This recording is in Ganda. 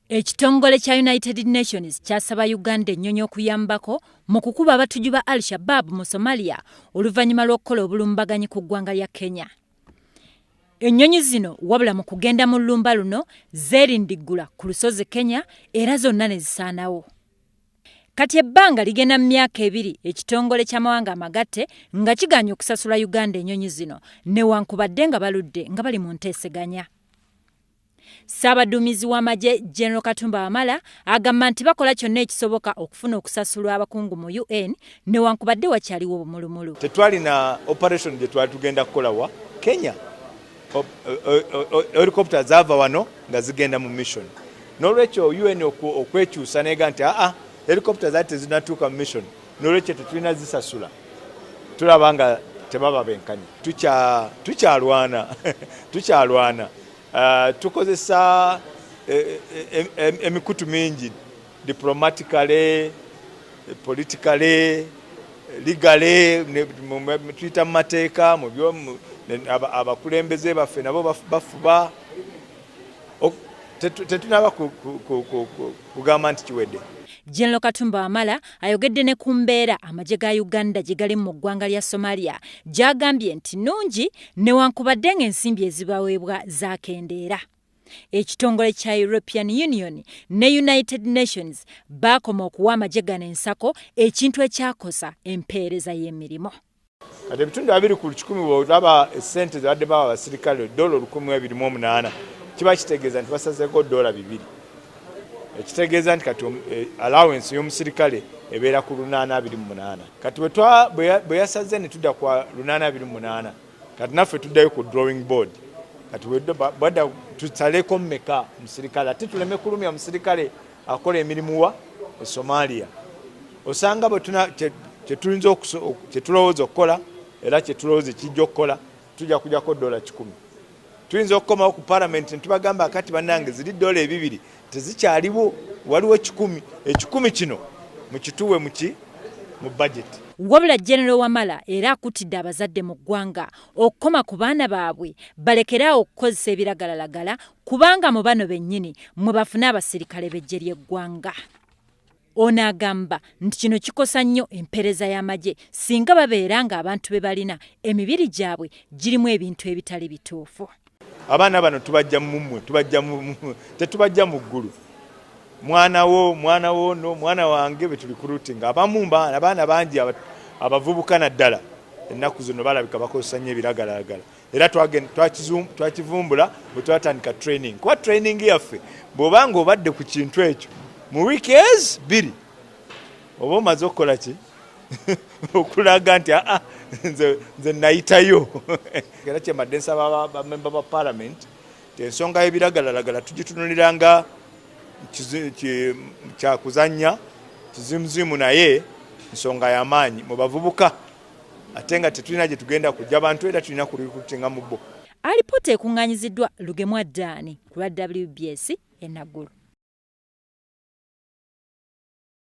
Ekitongole kya United Nations kyasaba Uganda ennyonyi okuyambako mu kukuba abatujju ba Al-Shabaab mu Somalia oluvannyuma lw'okukola obulumbaganyi ku ggwanga lya Kenya. Ennyonyi zino wabula mu kugenda mu llumba luno zeerindiggula ku lusozi Kenya era zonna ne zisaanawo. Kati ebbanga ligenda mu myaka 2 ekitongole ky'amawanga amagatte nga kiganye okusasula Uganda ennyonyi zino newankubadde nga baludde nga bali mu nteeseganya. Ssaabaduumizi w'amagye General Katumba Wamala agamba nti bakola kyonna ekisoboka okufuna okusasulwa abakungu mu UN newankubadde wakyaliwo obumulumulu. Tetwalina operation gye twali tugenda kukola wa Kenya. Helicopter zaava wano nga zigenda mu mission. N'olwekyo UN okwekyusa neega nti helicopter zaate zinatuuka mu mission. N'olwekyo tetulina zisasula. Tulaba nga tebaba benkanya. Tukyalwana. Tukozesa emikutu mingi diplomatically, politically, legally, tuyita mu mateeka mu byo abakulembeze baffe nabo bafuba tetunaba kugamba nti kiwedde. General Katumba Wamala ayogedde ne ku mbeera amagye ga Uganda gye gali mu ggwanga lya Somalia gy'agambye nti nnungi newankubadde ng'ensimbi ezibaweebwa zaakendeera. Ekitongole kya European Union ne United Nations baakoma okuwa amagye gano ensako ekintu ekyakosa empeereza y'emirimu. Kati ebitundu 2 ku 100 bw'olaba essente zabadde bawa abasirikale $128 kiba kitegeeza nti basazeeko $2. Ekitegeeza nti kati allowance y'omusirikale ebeera ku $828. Kati bwe yasaze ne tudda kwa $828 kati naffe tuddayo ku drawing board. Kati bwadda tusaleko mmeka musirikale ate tuleme kulumya musirikale akola emirimu wa Somalia. Osanga kyetulowooza okukola era kyetulowooza kijja okukola tujja kujjako $100. Tuyinza okukomawo ku parliament ntibagamba akati bannange ziri $2 tezikyaliwo waliwo 10 kino mukituwe mu budget. Wabula General Wamala era akutidde abazadde mu ggwanga okukoma ku baana baabwe balekeraawo okukozesa ebiragalalagala kubanga mu bano bennyini mwe bafuna abasirikale b'eggye ly'eggwanga. Ono agamba nti kino kikosa nnyo empeereza y'amagye singa babeera nga abantu be balina emibiri gyabwe girimu ebintu ebitali bituufu. Abaana bano tubajja mumwe tetubajja mu ggulu. Mwana wange betuli recruiting abaana bangi abavubuka naddala ennaku zino balabika bakozesa nnyo ebiragalalagala era twakivumbula bwe twatandika training. Kuba training yaffe bw'obanga obadde ku kintu ekyo mu weekends 2 oba omaze okukola ki okulaga nti nze nayitayo. Era kyemadde nsaba bamemba ba parliament ensonga y'ebiragalalagala tugitunuliranga kyakuzannya kizimuzimu naye nsonga y'amaanyi mu bavubuka ate nga tetulina gye tugenda kujja abantu era tulina kurikutinga mu bo. Alipoota ekuŋŋaanyiziddwa Lugemwa Ddaani ku lwa WBS e Naguru.